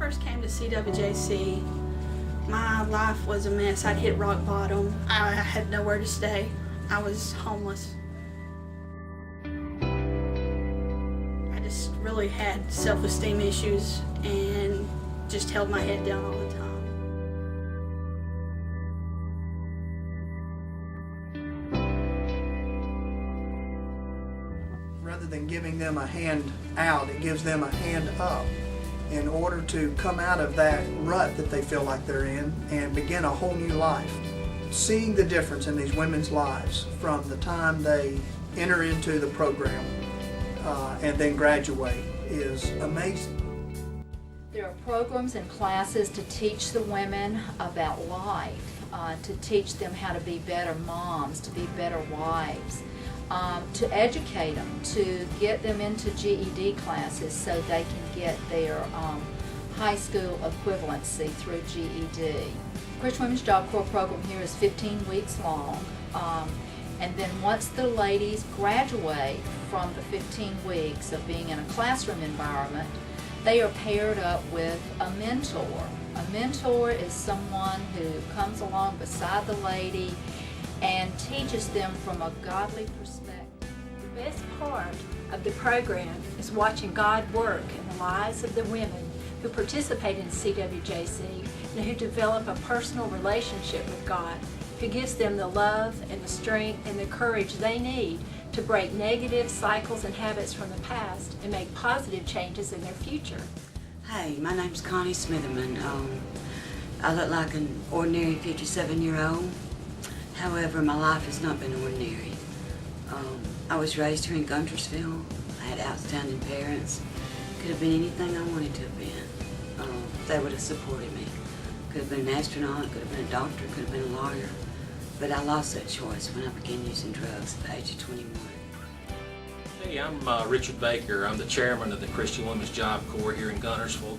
first came to CWJC, my life was a mess. I'd hit rock bottom. I had nowhere to stay. I was homeless. I just really had self-esteem issues and just held my head down all the time. Rather than giving them a hand out, it gives them a hand up in order to come out of that rut that they feel like they're in and begin a whole new life. Seeing the difference in these women's lives from the time they enter into the program and then graduate is amazing. There are programs and classes to teach the women about life, to teach them how to be better moms, to be better wives, to educate them, to get them into GED classes so they can get their high school equivalency through GED. Christian Women's Job Corps program here is 15 weeks long, and then once the ladies graduate from the 15 weeks of being in a classroom environment, they are paired up with a mentor. A mentor is someone who comes along beside the lady and teaches them from a godly perspective. The best part of the program is watching God work in the lives of the women who participate in CWJC and who develop a personal relationship with God, who gives them the love and the strength and the courage they need to break negative cycles and habits from the past and make positive changes in their future. Hey, my name's Connie Smitherman. I look like an ordinary 57-year-old. However, my life has not been ordinary. I was raised here in Guntersville. I had outstanding parents. Could have been anything I wanted to have been. They would have supported me. Could have been an astronaut, could have been a doctor, could have been a lawyer. But I lost that choice when I began using drugs at the age of 21. Hey, I'm Richard Baker. I'm the chairman of the Christian Women's Job Corps here in Guntersville.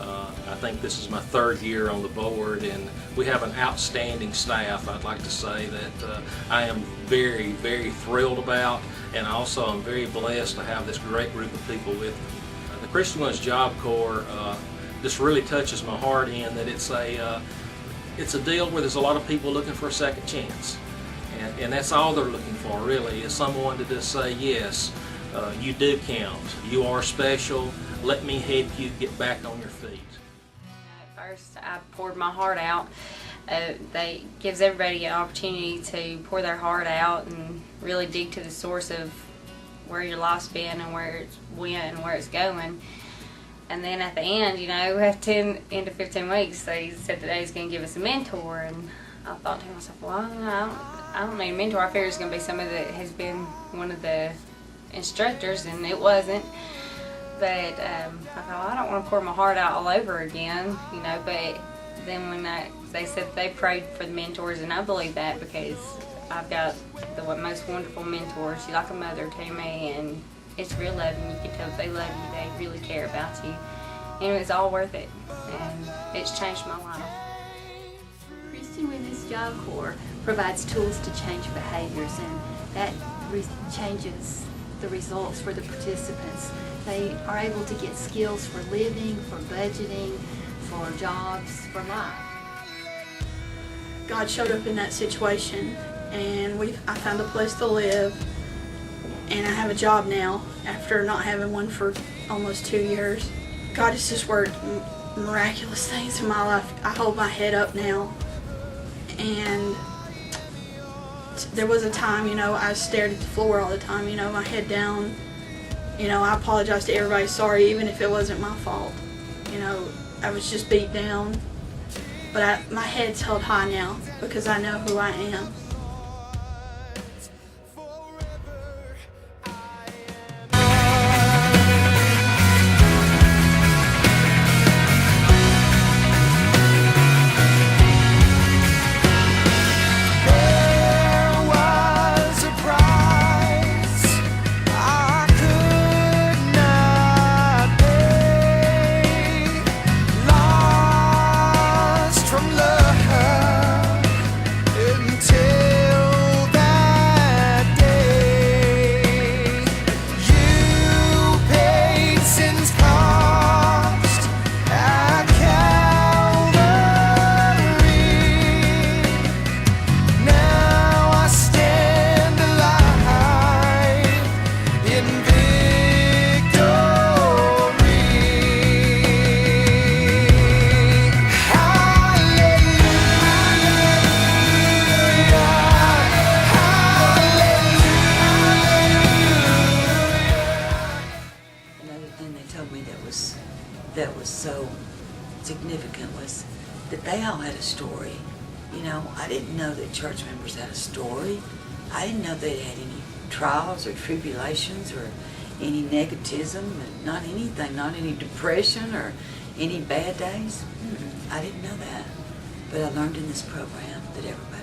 I think this is my third year on the board, and we have an outstanding staff. I'd like to say that I am very, very thrilled about, and also I'm very blessed to have this great group of people with me. The Christian Women's Job Corps just really touches my heart in that it's a deal where there's a lot of people looking for a second chance, and that's all they're looking for really, is someone to just say, yes, you do count, you are special, let me help you get back on your feet. At first I poured my heart out. They gives everybody an opportunity to pour their heart out and really dig to the source of where your life's been and where it's went and where it's going. And then at the end, you know, after 10 to 15 weeks, they said that they was going to give us a mentor, and I thought to myself, well, I don't need a mentor. I figured it's going to be somebody that has been one of the instructors, and it wasn't. But I thought, I don't want to pour my heart out all over again, you know. But then when they said they prayed for the mentors, and I believe that because I've got the most wonderful mentors. She's like a mother to me, and it's real loving. You can tell if they love you, they really care about you. And it's all worth it, and it's changed my life. Christian Women's Job Corps provides tools to change behaviors, and that changes the results for the participants. They are able to get skills for living, for budgeting, for jobs, for life. God showed up in that situation, and I found a place to live, and I have a job now after not having one for almost 2 years. God has just worked miraculous things in my life. I hold my head up now, and there was a time, you know, I stared at the floor all the time, you know, my head down. You know, I apologize to everybody, sorry, even if it wasn't my fault. You know, I was just beat down, but my head's held high now because I know who I am. From love until told me that was so significant was that they all had a story. You know, I didn't know that church members had a story. I didn't know they had any trials or tribulations or any negativism, not anything, not any depression or any bad days. I didn't know that. But I learned in this program that everybody